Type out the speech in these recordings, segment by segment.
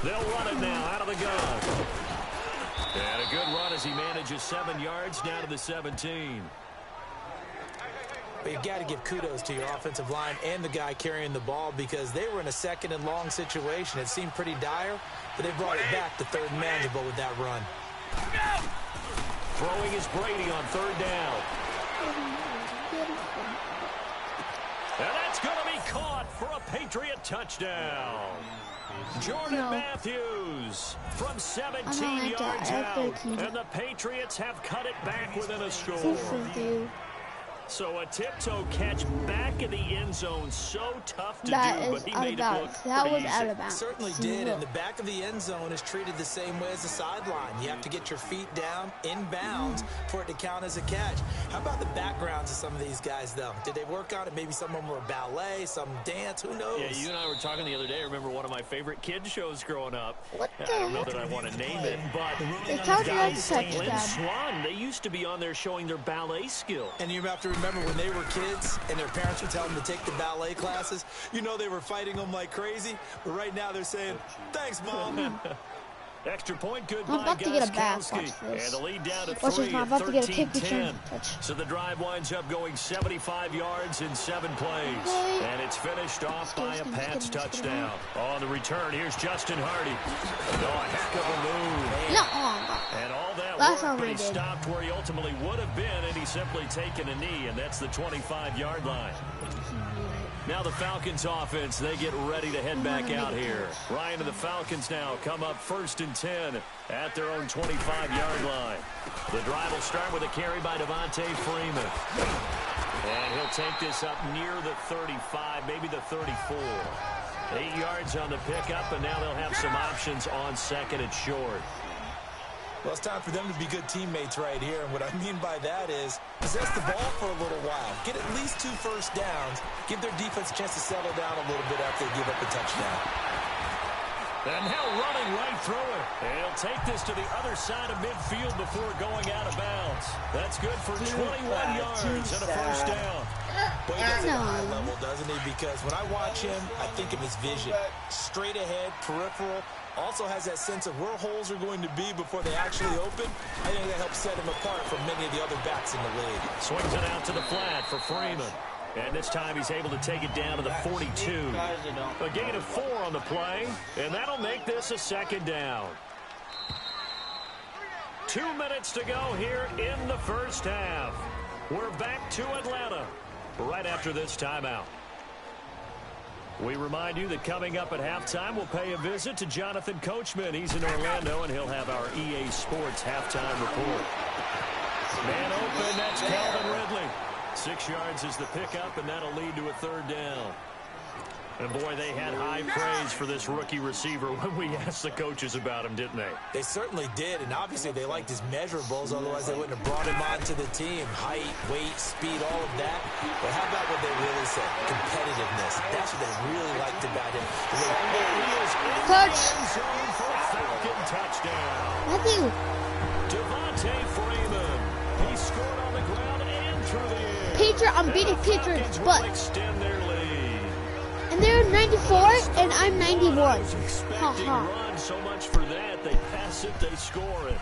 They'll run it now out of the gun. And a good run as he manages 7 yards down to the 17. But you've got to give kudos to your offensive line and the guy carrying the ball because they were in a 2nd and long situation. It seemed pretty dire, but they brought it back to 3rd and manageable with that run. Throwing is Brady on 3rd down. And that's going to be caught for a Patriot touchdown. Jordan Matthews from 17 yards out. And the Patriots have cut it back within a score. So a tiptoe catch back in the end zone, so tough to do, but he made it look pretty easy. Out of bounds. Certainly did, and the back of the end zone is treated the same way as the sideline. You have to get your feet down in bounds for it to count as a catch. How about the backgrounds of some of these guys, though? Did they work on it? Maybe some of them were ballet, some dance, who knows? Yeah, you and I were talking the other day. I remember one of my favorite kids shows growing up. What the I don't know that I want to name it, but they counted as a touchdown. Swan, they used to be on there showing their ballet skill. And you have to remember when they were kids and their parents would tell them to take the ballet classes, you know they were fighting them like crazy, but right now they're saying, thanks, Mom. Extra point, good I'm about to get a bath. Watch this. And the lead down to Watch this, I'm about to get a kick 13-10. return touch. So the drive winds up going 75 yards in 7 plays. Okay. And it's finished off by a Pats touchdown. On the return, here's Justin Hardy. Oh, a heck of a move. No. And all that That's work, but he did. stopped where he ultimately would have been, and he's simply taken a knee, and that's the 25-yard line. Now the Falcons offense, they get ready to head back out here. Ryan and the Falcons now come up 1st and 10 at their own 25-yard line. The drive will start with a carry by Devontae Freeman. And he'll take this up near the 35, maybe the 34. 8 yards on the pickup, and now they'll have some options on 2nd and short. Well, it's time for them to be good teammates right here, and what I mean by that is possess the ball for a little while, get at least 2 first downs, give their defense a chance to settle down a little bit after they give up a touchdown. And now running right through it. And he'll take this to the other side of midfield before going out of bounds. That's good for 21 yards and a first down. But he does it at a high level, doesn't he? Because when I watch him, I think of his vision. Straight ahead, peripheral. Also has that sense of where holes are going to be before they actually open. I think that helps set him apart from many of the other backs in the league. Swings it out to the flat for Freeman. And this time he's able to take it down to the 42. A gain of 4 on the play, and that'll make this a 2nd down. 2 minutes to go here in the first half. We're back to Atlanta right after this timeout. We remind you that coming up at halftime, we'll pay a visit to Jonathan Coachman. He's in Orlando, and he'll have our EA Sports halftime report. Man open, that's Calvin Ridley. 6 yards is the pickup, and that'll lead to a 3rd down. And, boy, they had high praise for this rookie receiver when we asked the coaches about him, didn't they? They certainly did, and obviously they liked his measurables. Otherwise, they wouldn't have brought him onto the team. Height, weight, speed, all of that. But how about what they really said? Competitiveness. That's what they really liked about him. Touch. Touchdown. Matthew. Devontae Freeman. He scored on the ground and through the air. Patriot, I'm beating Patriots, but extend their lead. and they're 94 and I'm 91. Run so much for that. They pass it, they score it.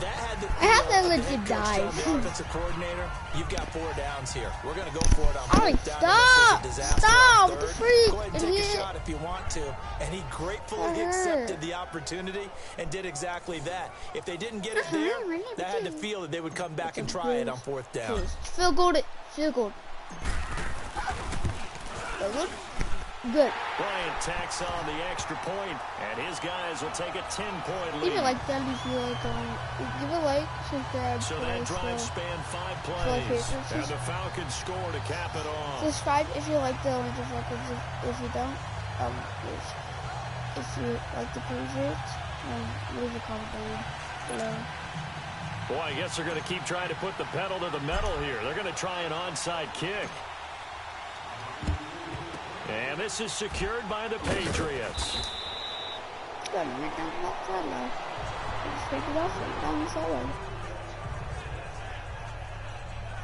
That had to I have that legit dive. The offensive coordinator, you've got 4 downs here. We're going to go for it on All right, stop! Stop! What the freak? Go ahead and take a shot if you want to. And he gratefully accepted the opportunity and did exactly that. If they didn't get it there, that had to feel that they would come back and try it on 4th down. Field goal. Field goal. Good. Bryant tacks on the extra point, and his guys will take a 10-point lead. Leave it like that if you like. Give a like, subscribe. So that drive spanned 5 plays, and the Falcons score to cap it off. Subscribe if you like the Orange Falcons. If you don't, if you like the Patriots, leave a comment below. Boy, I guess they're going to keep trying to put the pedal to the metal here. They're going to try an onside kick. And this is secured by the Patriots.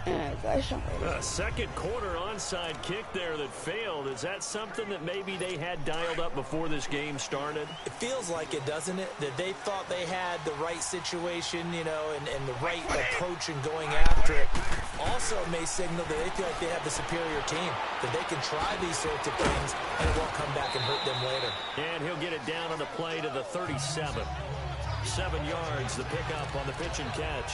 A second quarter onside kick there that failed. Is that something that maybe they had dialed up before this game started? It feels like it, doesn't it? That they thought they had the right situation, you know, and the right approach in going after it. Also may signal that they feel like they have the superior team, that they can try these sorts of things and it won't come back and hurt them later. And he'll get it down on the play to the 37. 7 yards, the pickup on the pitch and catch.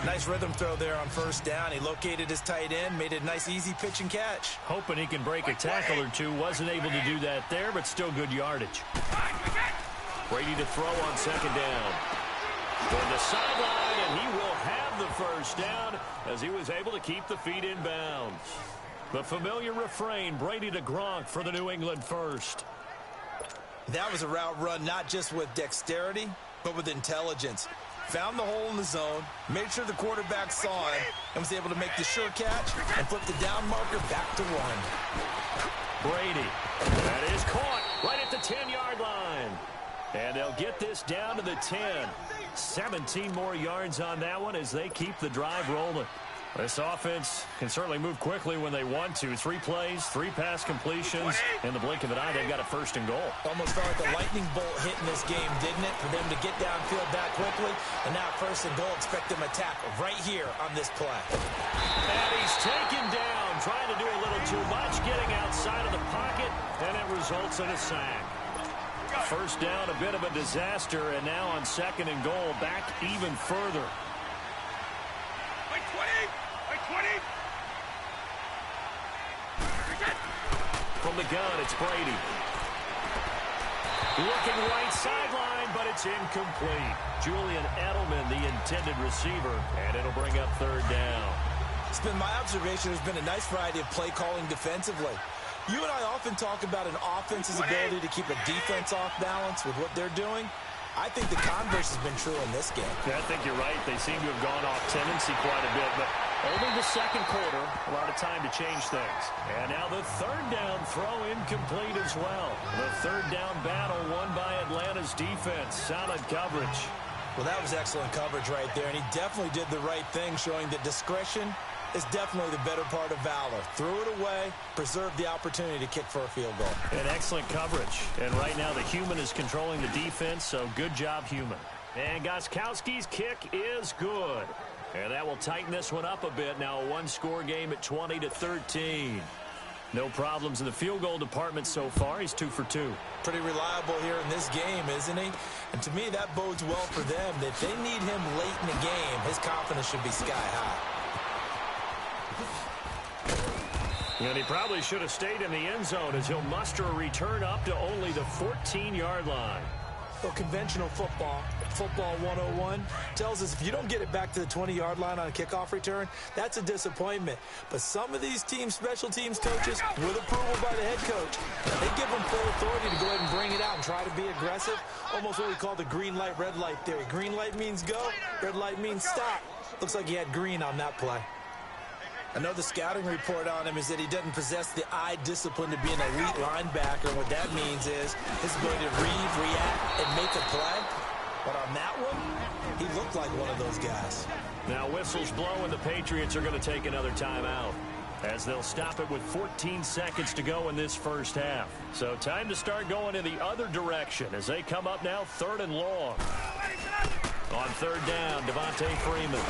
Nice rhythm throw there on first down. He located his tight end, made it a nice, easy pitch and catch. Hoping he can break a tackle or two. Wasn't able to do that there, but still good yardage. Brady to throw on second down. Going to sideline, and he will have the first down as he was able to keep the feet in bounds. The familiar refrain, Brady to Gronk for the New England first. That was a route run not just with dexterity, but with intelligence. Found the hole in the zone, made sure the quarterback saw him, and was able to make the sure catch and flip the down marker back to 1. Brady, that is caught right at the 10-yard line. And they'll get this down to the 10. 17 more yards on that one as they keep the drive rolling. This offense can certainly move quickly when they want to. 3 plays, 3 pass completions. In the blink of an eye, they've got a first and goal. Almost felt like a lightning bolt hit in this game, didn't it? For them to get downfield that quickly. And now first and goal, expect them to tackle right here on this play. And he's taken down, trying to do a little too much, getting outside of the pocket, and it results in a sack. First down, a bit of a disaster, and now on second and goal, back even further. From the gun, it's Brady. Looking right sideline, but it's incomplete. Julian Edelman, the intended receiver, and it'll bring up third down. It's been my observation there's been a nice variety of play calling defensively. You and I often talk about an offense's ability to keep a defense off balance with what they're doing. I think the converse has been true in this game. Yeah, I think you're right. They seem to have gone off tendency quite a bit, but only the second quarter, a lot of time to change things. And now the third down throw incomplete as well. The third down battle won by Atlanta's defense. Solid coverage. Well, that was excellent coverage right there, and he definitely did the right thing, showing that discretion is definitely the better part of valor. Threw it away, preserved the opportunity to kick for a field goal. And excellent coverage. And right now the human is controlling the defense, so good job, human. And Gostkowski's kick is good. And that will tighten this one up a bit. Now a one-score game at 20-13. No problems in the field goal department so far. He's 2 for 2. Pretty reliable here in this game, isn't he? And to me, that bodes well for them. If they need him late in the game, his confidence should be sky high. And he probably should have stayed in the end zone as he'll muster a return up to only the 14-yard line. Well, conventional football 101, tells us if you don't get it back to the 20-yard line on a kickoff return, that's a disappointment. But some of these teams, special teams coaches, with approval by the head coach, they give them full authority to go ahead and bring it out and try to be aggressive. Almost what we call the green light, red light theory. Green light means go, red light means stop. Looks like he had green on that play. Another scouting report on him is that he doesn't possess the eye discipline to be an elite linebacker. What that means is his ability to read, react, and make a play. But on that one, he looked like one of those guys. Now whistles blow and the Patriots are going to take another timeout as they'll stop it with 14 seconds to go in this first half. So time to start going in the other direction as they come up now 3rd and long. On 3rd down, Devontae Freeman.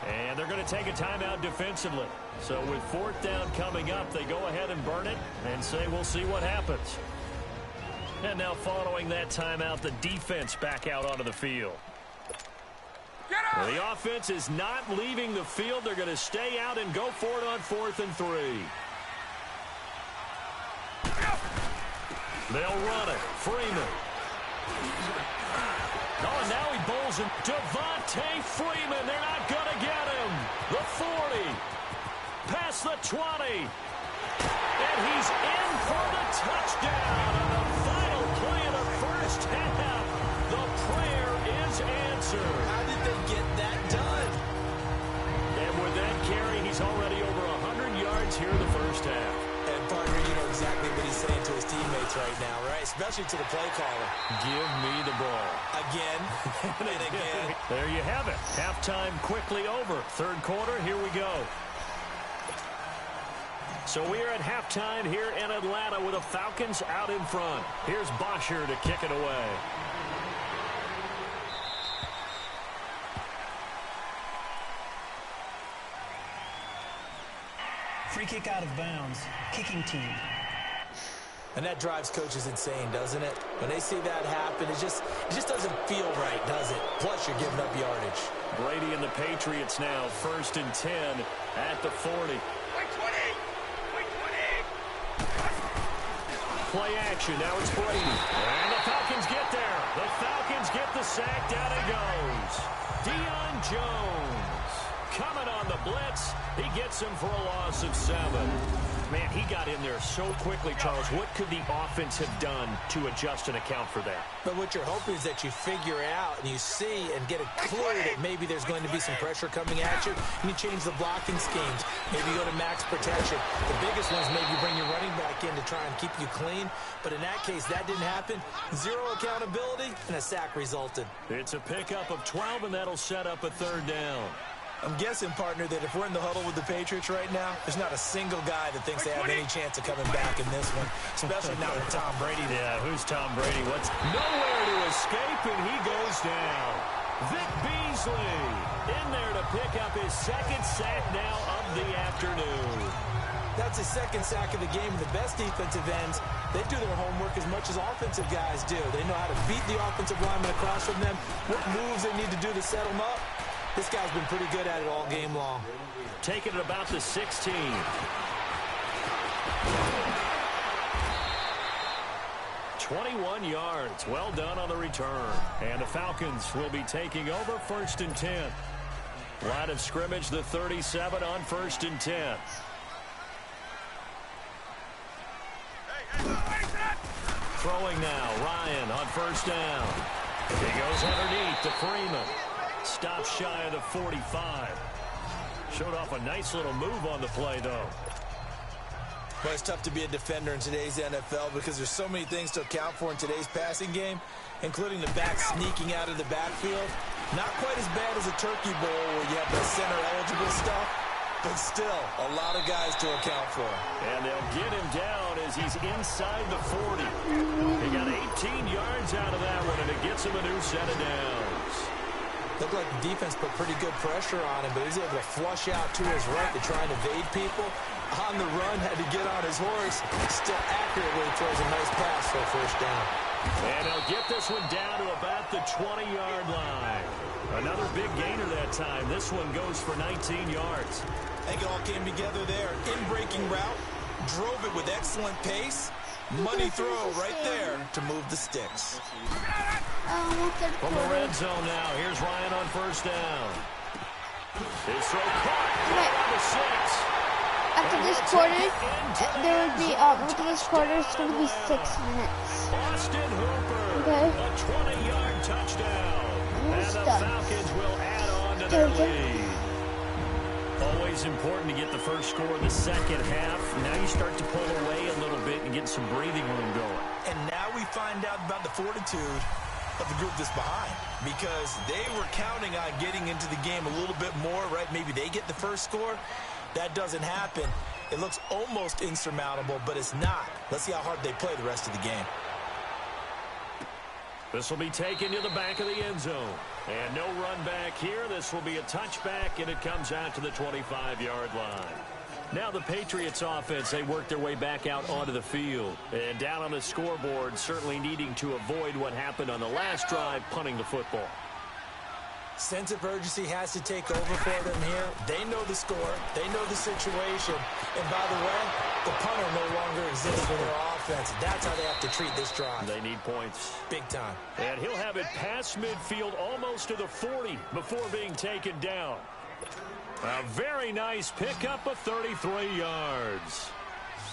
And they're going to take a timeout defensively. So with 4th down coming up, they go ahead and burn it and say we'll see what happens. And now following that timeout, the defense back out onto the field. Well, the offense is not leaving the field. They're going to stay out and go for it on 4th and 3. They'll run it. Freeman. Oh, and now he bowls him. Devontae Freeman. They're not going to get him. The 40. Past the 20. And he's in for the touchdown. On the final play of the first half, the prayer is answered. How did they get that done? And with that carry, he's already over 100 yards here in the first half. And partner, you know exactly what he's saying to his teammates. defense right now, right? Especially to the play caller. Give me the ball. Again and again. There you have it. Halftime quickly over. Third quarter, here we go. So we're at halftime here in Atlanta with the Falcons out in front. Here's Bosher to kick it away. Free kick out of bounds. Kicking team. And that drives coaches insane, doesn't it? When they see that happen, it just doesn't feel right, does it? Plus, you're giving up yardage. Brady and the Patriots now, 1st and 10 at the 40. Play action. Now it's Brady. And the Falcons get there. The Falcons get the sack. Down it goes. Deion Jones coming on the blitz. He gets him for a loss of 7. Man, he got in there so quickly, Charles. What could the offense have done to adjust and account for that? But what you're hoping is that you figure out and you see and get a clue that maybe there's going to be some pressure coming at you, and you change the blocking schemes. Maybe you go to max protection. The biggest one is maybe you bring your running back in to try and keep you clean. But in that case, that didn't happen. 0 accountability, and a sack resulted. It's a pickup of 12, and that'll set up a 3rd down. I'm guessing, partner, that if we're in the huddle with the Patriots right now, there's not a single guy that thinks they have any chance of coming back in this one, especially now with Tom Brady there. Yeah, who's Tom Brady? What's nowhere to escape, and he goes down. Vic Beasley in there to pick up his 2nd sack now of the afternoon. That's his 2nd sack of the game. The best defensive ends, they do their homework as much as offensive guys do. They know how to beat the offensive lineman across from them, what moves they need to do to set them up. This guy's been pretty good at it all game long. Taking it about the 16. 21 yards. Well done on the return. And the Falcons will be taking over 1st and 10. Line of scrimmage, the 37 on 1st and 10. Throwing now. Ryan on 1st down. He goes underneath to Freeman. Stop shy of the 45. Showed off a nice little move on the play, though. Well, it's tough to be a defender in today's NFL because there's so many things to account for in today's passing game, including the back sneaking out of the backfield. Not quite as bad as a turkey bowl where you have the center-eligible stuff, but still a lot of guys to account for. And they'll get him down as he's inside the 40. He got 18 yards out of that one, and it gets him a new set of downs. Looked like the defense put pretty good pressure on him, but he was able to flush out to his right to try and evade people. On the run, had to get on his horse. Still accurately throws a nice pass for a 1st down. And he'll get this one down to about the 20-yard line. Another big gainer that time. This one goes for 19 yards. I think it all came together there. In-breaking route, drove it with excellent pace. Money throw right there to move the sticks. From the red zone now, here's Ryan on 1st down. His throw caught right on the 6. After this quarter, there would be, after this quarter, it's going to be 6 minutes. Austin Hooper, okay. A 20-yard touchdown. And the Falcons will add on to their lead. Always important to get the first score in the 2nd half. Now you start to pull away a little bit and get some breathing room going. And now we find out about the fortitude of the group that's behind, because they were counting on getting into the game a little bit more, right? Maybe they get the first score. That doesn't happen. It looks almost insurmountable, but it's not. Let's see how hard they play the rest of the game. This will be taken to the back of the end zone. And no run back here. This will be a touchback, and it comes out to the 25-yard line. Now the Patriots offense, they work their way back out onto the field. And down on the scoreboard, certainly needing to avoid what happened on the last drive, punting the football. Sense of urgency has to take over for them here. They know the score. They know the situation. And by the way, the punter no longer exists for their offense. That's how they have to treat this drive. They need points. Big time. And he'll have it past midfield almost to the 40 before being taken down. A very nice pickup of 33 yards.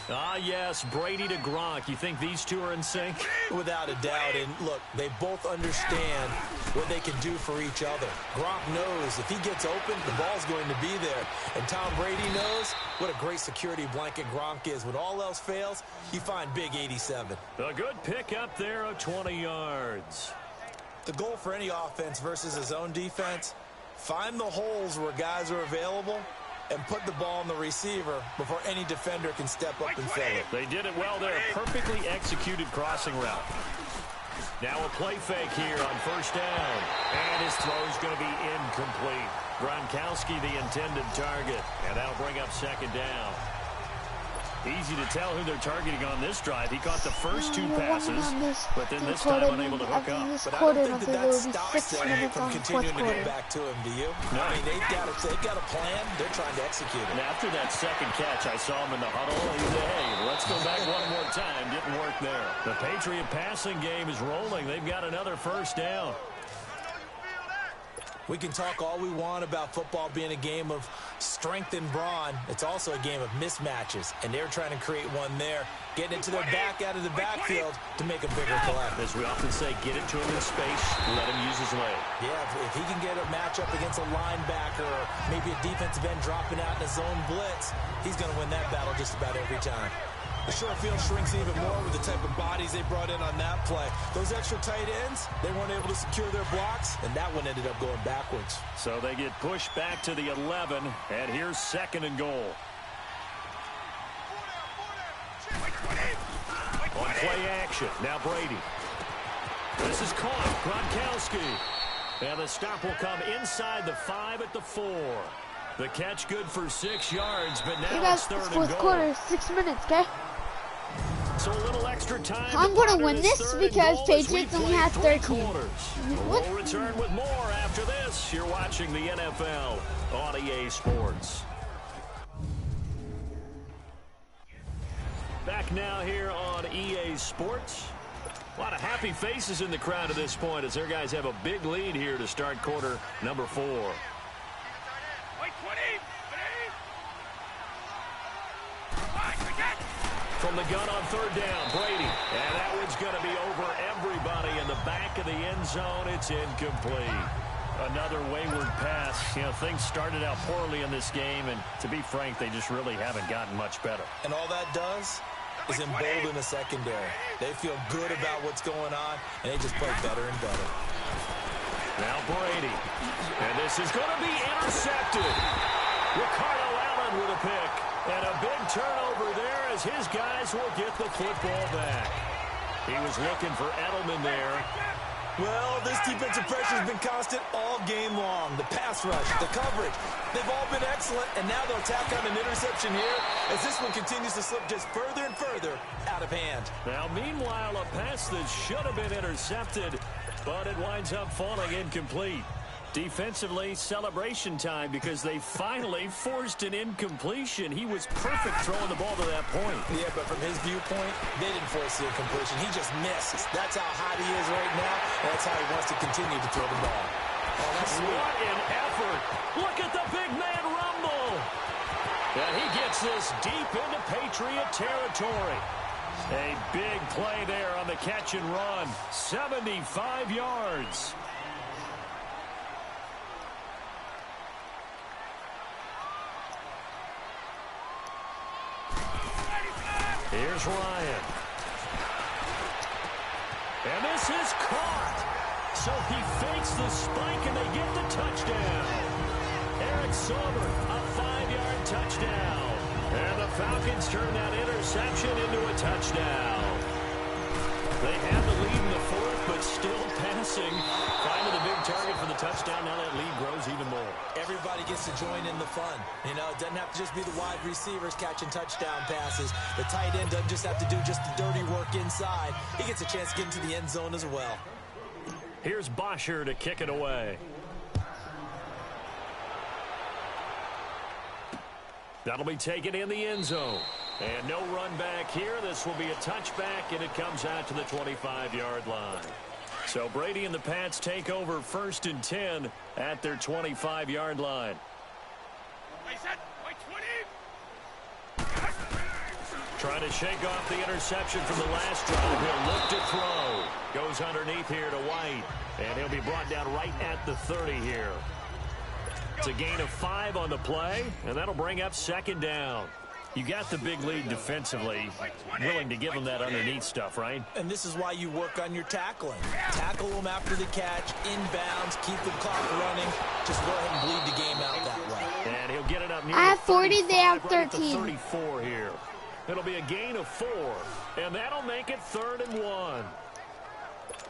Ah, yes, Brady to Gronk. You think these two are in sync? Without a doubt. And look, they both understand what they can do for each other. Gronk knows if he gets open, the ball's going to be there. And Tom Brady knows what a great security blanket Gronk is. When all else fails, you find big 87. A good pick up there of 20 yards. The goal for any offense versus his own defense, find the holes where guys are available and put the ball on the receiver before any defender can step up and fill it. They did it well there. Perfectly executed crossing route. Now a play fake here on first down. And his throw is going to be incomplete. Gronkowski the intended target. And that'll bring up second down. Easy to tell who they're targeting on this drive. He caught the first two passes, but then this time unable to hook up. But I don't think that stops them from continuing to get back to him, do you? No. I mean, they've got a plan. They're trying to execute it. And after that second catch, I saw him in the huddle. He said, hey, let's go back one more time. Didn't work there. The Patriot passing game is rolling. They've got another first down. We can talk all we want about football being a game of strength and brawn. It's also a game of mismatches, and they're trying to create one there, getting it to their back out of the backfield to make a bigger play. As we often say, get it to him in space, let him use his leg. Yeah, if he can get a matchup against a linebacker or maybe a defensive end dropping out in a zone blitz, he's going to win that battle just about every time. The short field shrinks even more with the type of bodies they brought in on that play. Those extra tight ends, they weren't able to secure their blocks, and that one ended up going backwards. So they get pushed back to the 11, and here's second and goal. On play action, now Brady. This is caught, Gronkowski. And the stop will come inside the 5 at the 4. The catch good for 6 yards, but now it's third and goal. Fourth quarter, 6 minutes, okay? So a little extra time. I'm going to win this because Patriots only have 13. We'll return with more after this. You're watching the NFL on EA Sports. Back now here on EA Sports. A lot of happy faces in the crowd at this point as their guys have a big lead here to start quarter number 4. From the gun on third down, Brady. And that one's going to be over everybody in the back of the end zone. It's incomplete. Another wayward pass. You know, things started out poorly in this game, and to be frank, they just really haven't gotten much better. And all that does is embolden the secondary. They feel good about what's going on, and they just play better and better. Now Brady. And this is going to be intercepted. Ricardo Allen with a pick. And a big turnover there as his guys will get the football back. He was looking for Edelman there. Well, this defensive pressure has been constant all game long. The pass rush, the coverage, they've all been excellent, and now they'll tack on an interception here as this one continues to slip just further and further out of hand. Now, meanwhile, a pass that should have been intercepted, but it winds up falling incomplete. Defensively, celebration time because they finally forced an incompletion. He was perfect throwing the ball to that point. Yeah, but from his viewpoint, they didn't force the incompletion. He just misses. That's how hot he is right now, and that's how he wants to continue to throw the ball. Oh, that's sweet. What an effort. Look at the big man rumble. And he gets this deep into Patriot territory. A big play there on the catch and run. 75 yards. Here's Ryan. And this is caught. So he fakes the spike and they get the touchdown. Eric Sommer, a 5-yard touchdown. And the Falcons turn that interception into a touchdown. They had the lead in the fourth, but still passing. Finding the big target for the touchdown. Now that lead grows even more. Everybody gets to join in the fun. You know, it doesn't have to just be the wide receivers catching touchdown passes. The tight end doesn't just have to do just the dirty work inside. He gets a chance to get into the end zone as well. Here's Bosher to kick it away. That'll be taken in the end zone. And no run back here. This will be a touchback, and it comes out to the 25-yard line. So Brady and the Pats take over 1st and 10 at their 25-yard line. Trying to shake off the interception from the last drive. He'll look to throw. Goes underneath here to White. And he'll be brought down right at the 30 here. It's a gain of 5 on the play, and that'll bring up second down. You got the big lead defensively, willing to give them that underneath stuff, right? And this is why you work on your tackling. Tackle them after the catch, inbounds, keep the clock running. Just go ahead and bleed the game out that way. And he'll get it up near I have 40, they have 13. 34 here. It'll be a gain of 4, and that'll make it 3rd and 1.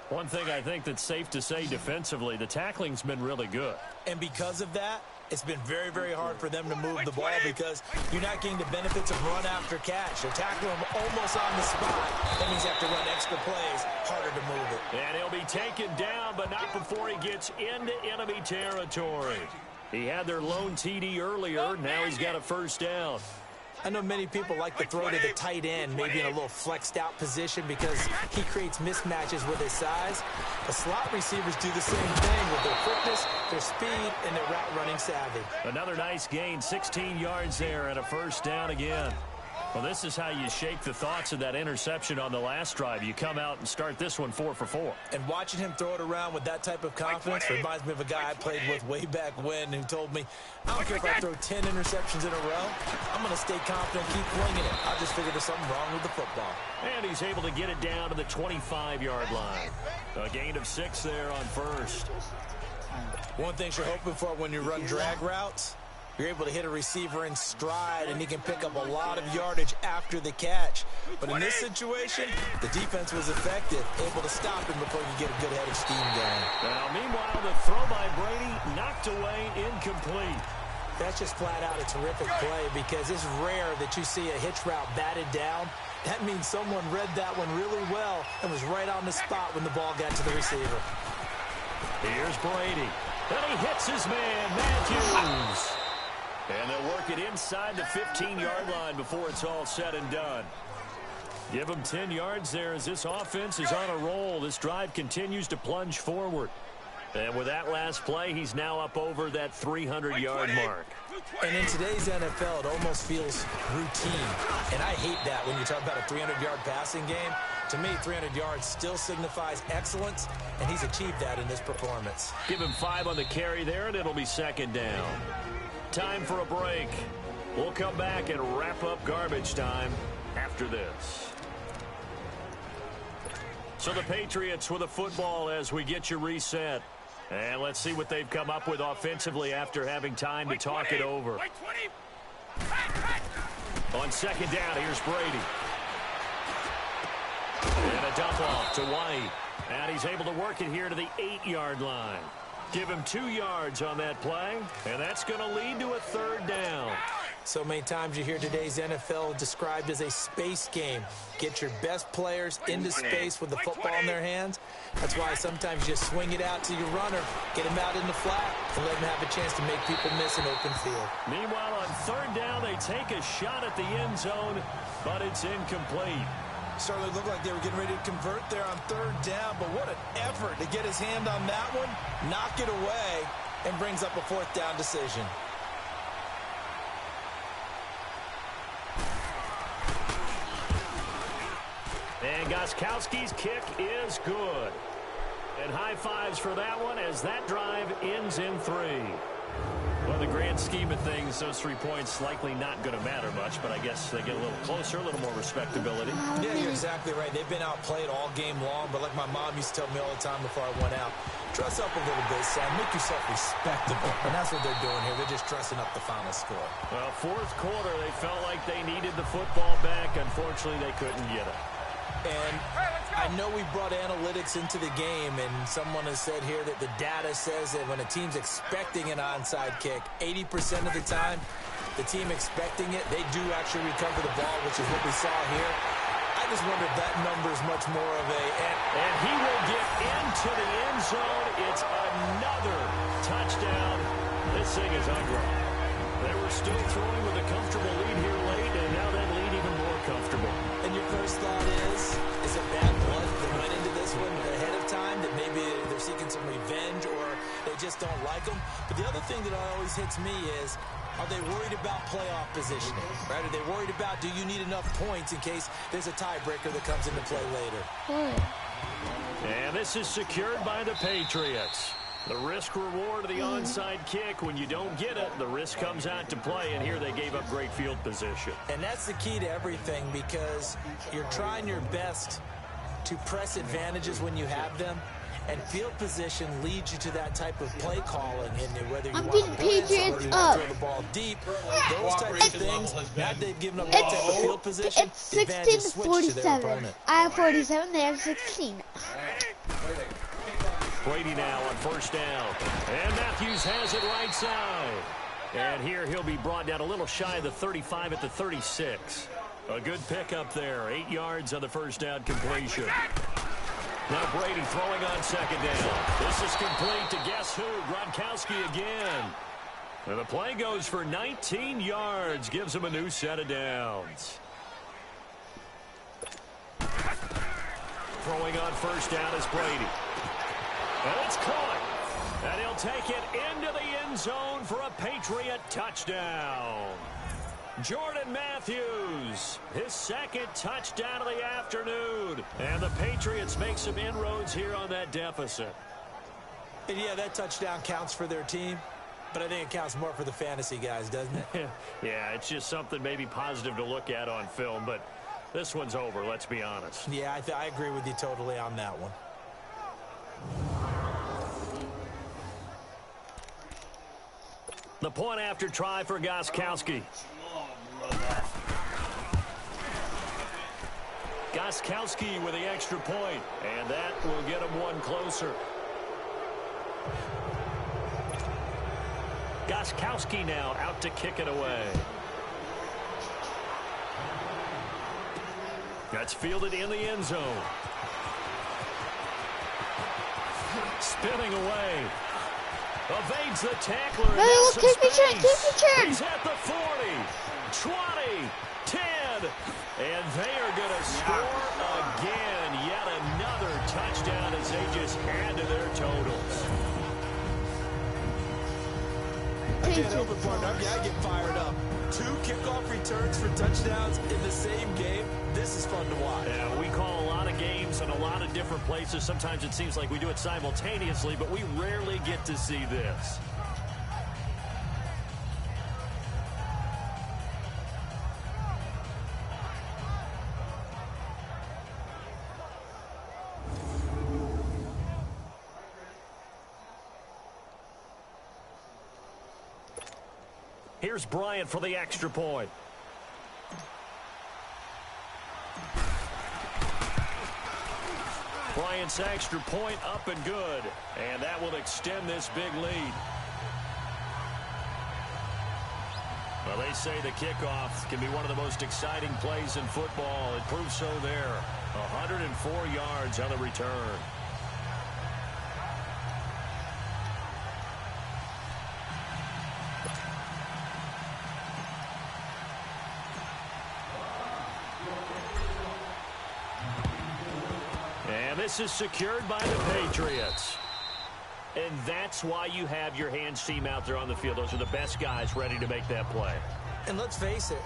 One thing I think that's safe to say defensively, the tackling's been really good. And because of that, it's been very, very hard for them to move the ball because you're not getting the benefits of run after catch. They're tackling them almost on the spot. That means you have to run extra plays, harder to move it. And he'll be taken down, but not before he gets into enemy territory. He had their lone TD earlier. Now he's got a first down. I know many people like to throw to the tight end, maybe in a little flexed out position because he creates mismatches with his size. The slot receivers do the same thing with their quickness, their speed, and their route running savvy. Another nice gain, 16 yards there and a first down again. Well, this is how you shake the thoughts of that interception on the last drive. You come out and start this one 4 for 4. And watching him throw it around with that type of confidence reminds me of a guy I played with way back when who told me, I don't care if I throw 10 interceptions in a row. I'm going to stay confident, keep winging it. I just figured there's something wrong with the football. And he's able to get it down to the 25-yard line. A gain of 6 there on first. One thing you're hoping for when you run drag routes, you're able to hit a receiver in stride, and he can pick up a lot of yardage after the catch. But in this situation, the defense was effective, able to stop him before you get a good head of steam going. Now, meanwhile, the throw by Brady knocked away, incomplete. That's just flat out a terrific play because it's rare that you see a hitch route batted down. That means someone read that one really well and was right on the spot when the ball got to the receiver. Here's Brady. And he hits his man, Matthews. And they'll work it inside the 15-yard line before it's all said and done. Give them 10 yards there as this offense is on a roll. This drive continues to plunge forward. And with that last play, he's now up over that 300-yard mark. And in today's NFL, it almost feels routine. And I hate that when you talk about a 300-yard passing game. To me, 300 yards still signifies excellence, and he's achieved that in this performance. Give him 5 on the carry there, and it'll be second down. Time for a break. We'll come back and wrap up garbage time after this. So the Patriots with a football as we get you reset. And let's see what they've come up with offensively after having time to talk it over. On second down, here's Brady. And a dump off to White. And he's able to work it here to the 8-yard line. Give him 2 yards on that play, and that's going to lead to a third down. So many times you hear today's NFL described as a space game. Get your best players into space with the football in their hands. That's why sometimes you just swing it out to your runner, get him out in the flat, and let him have a chance to make people miss an open field. Meanwhile, on third down, they take a shot at the end zone, but it's incomplete. Certainly looked like they were getting ready to convert there on third down, but what an effort to get his hand on that one, knock it away, and brings up a fourth down decision. And Gostkowski's kick is good. And high fives for that one as that drive ends in 3. Well, the grand scheme of things, those 3 points likely not going to matter much, but I guess they get a little closer, a little more respectability. Yeah, you're exactly right. They've been outplayed all game long, but like my mom used to tell me all the time before I went out, dress up a little bit, son. Make yourself respectable. And that's what they're doing here. They're just dressing up the final score. Well, fourth quarter, they felt like they needed the football back. Unfortunately, they couldn't get it. And I know we brought analytics into the game, and someone has said here that the data says that when a team's expecting an onside kick, 80% of the time, the team expecting it, they do actually recover the ball, which is what we saw here. I just wonder if that number is much more of a... And he will get into the end zone. It's another touchdown. This thing is ugly. They were still throwing with a comfortable lead here late, and now that lead even more comfortable. And your first thought is it bad blood that went into this one ahead of time, that maybe they're seeking some revenge or they just don't like them? But the other thing that always hits me is Are they worried about playoff positioning? Right? Are they worried about, do you need enough points in case there's a tiebreaker that comes into play later? And this is secured by the Patriots. The risk reward of the onside kick. When you don't get it, the risk comes out to play, and here they gave up great field position. And that's the key to everything, because you're trying your best to press advantages when you have them, and field position leads you to that type of play calling. And whether you want to Patriots throw the ball deep, those types of things, now they've given up that type of field position. It's 16-47. I have 47, they have 16. Brady now on first down. And Matthews has it right side. And here he'll be brought down a little shy of the 35 at the 36. A good pickup there. 8 yards on the first down completion. Now Brady throwing on second down. This is complete to guess who? Gronkowski again. And the play goes for 19 yards. Gives him a new set of downs. Throwing on first down is Brady. And it's caught. And he'll take it into the end zone for a Patriot touchdown. Jordan Matthews, his second touchdown of the afternoon. And the Patriots make some inroads here on that deficit. And yeah, that touchdown counts for their team, but I think it counts more for the fantasy guys, doesn't it? Yeah, it's just something maybe positive to look at on film, but this one's over, let's be honest. Yeah, I agree with you totally on that one. The point after try for Gronkowski. Gronkowski with the extra point, and that will get him one closer. Gronkowski now out to kick it away. That's fielded in the end zone. Spinning away. Evades the tackler. Keep your turn. He's at the 40, 20, 10, and they are going to score again. Yet another touchdown as they just add to their totals. I can't help it, partner. I get fired up. 2 kickoff returns for touchdowns in the same game. This is fun to watch. Yeah, we call a lot of games in a lot of different places. Sometimes it seems like we do it simultaneously, but we rarely get to see this. Here's Bryant for the extra point. Bryant's extra point up and good. And that will extend this big lead. Well, they say the kickoff can be one of the most exciting plays in football. It proves so there. 104 yards on the return. This is secured by the Patriots. And that's why you have your hands team out there on the field. Those are the best guys ready to make that play. And let's face it,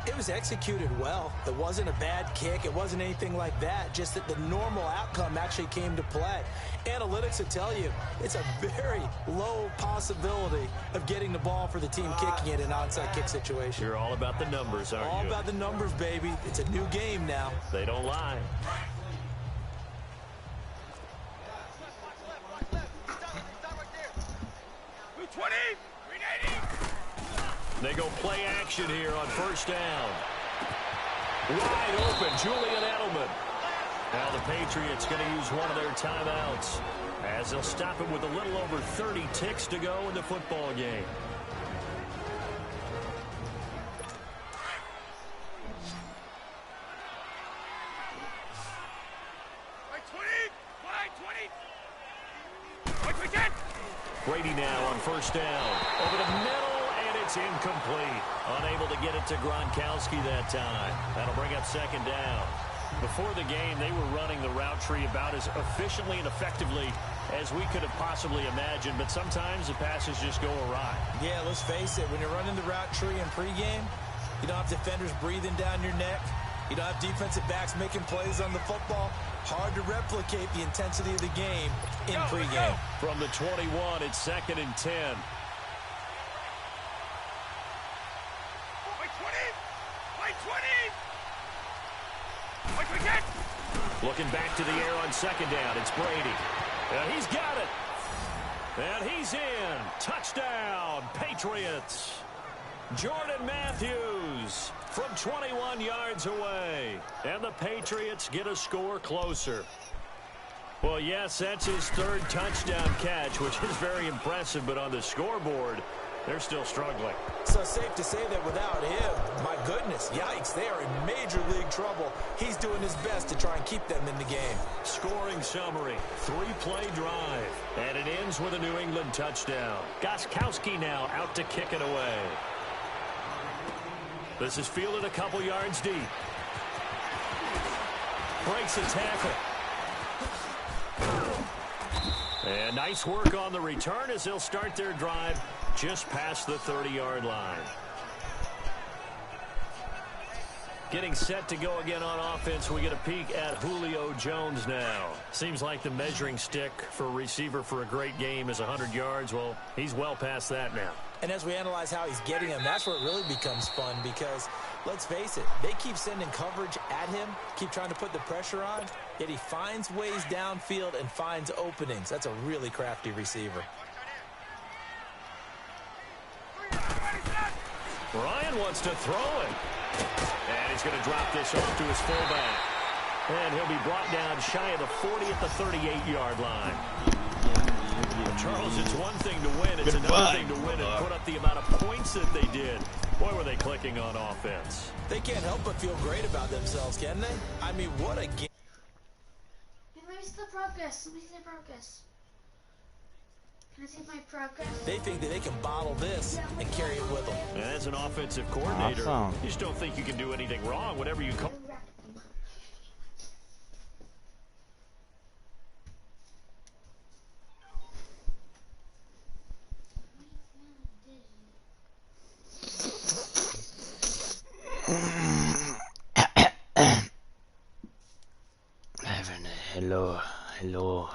it was executed well. It wasn't a bad kick. It wasn't anything like that. Just that the normal outcome actually came to play. Analytics will tell you it's a very low possibility of getting the ball for the team kicking it in an onside kick situation. You're all about the numbers, aren't you? All about the numbers, baby. It's a new game now. They don't lie. They go play action here on first down. Wide open, Julian Edelman. Now the Patriots going to use one of their timeouts as they'll stop it with a little over 30 ticks to go in the football game. Brady now on first down. Over the middle, and it's incomplete. Unable to get it to Gronkowski that time. That'll bring up second down. Before the game, they were running the route tree about as efficiently and effectively as we could have possibly imagined, but sometimes the passes just go awry. Yeah, let's face it. When you're running the route tree in pregame, you don't have defenders breathing down your neck. You don't have defensive backs making plays on the football. Hard to replicate the intensity of the game in pregame. From the 21, it's 2nd and 10. Looking back to the air on 2nd down. It's Brady. And he's got it. And he's in. Touchdown, Patriots. Jordan Matthews from 21 yards away. And the Patriots get a score closer. Well, yes, that's his 3rd touchdown catch, which is very impressive. But on the scoreboard, they're still struggling. So safe to say that without him, my goodness, yikes, they are in major league trouble. He's doing his best to try and keep them in the game. Scoring summary, 3-play drive, and it ends with a New England touchdown. Gostkowski now out to kick it away. This is fielded a couple yards deep. Breaks a tackle. And nice work on the return as they'll start their drive just past the 30-yard line. Getting set to go again on offense, we get a peek at Julio Jones now. Seems like the measuring stick for a receiver for a great game is 100 yards. Well, he's well past that now. And as we analyze how he's getting them, that's where it really becomes fun because, let's face it, they keep sending coverage at him, keep trying to put the pressure on, yet he finds ways downfield and finds openings. That's a really crafty receiver. Ryan wants to throw it. And he's going to drop this off to his fullback. And he'll be brought down shy of the 40 at the 38-yard line. Charles, it's one thing to win. It's another thing to win and put up the amount of points that they did. Boy, were they clicking on offense. They can't help but feel great about themselves, can they? I mean, what a game. Hey, let me see the progress. Let me see the progress. Can I see my progress? They think that they can bottle this and carry it with them. And as an offensive coordinator, you just don't think you can do anything wrong. Whatever you call. Hello.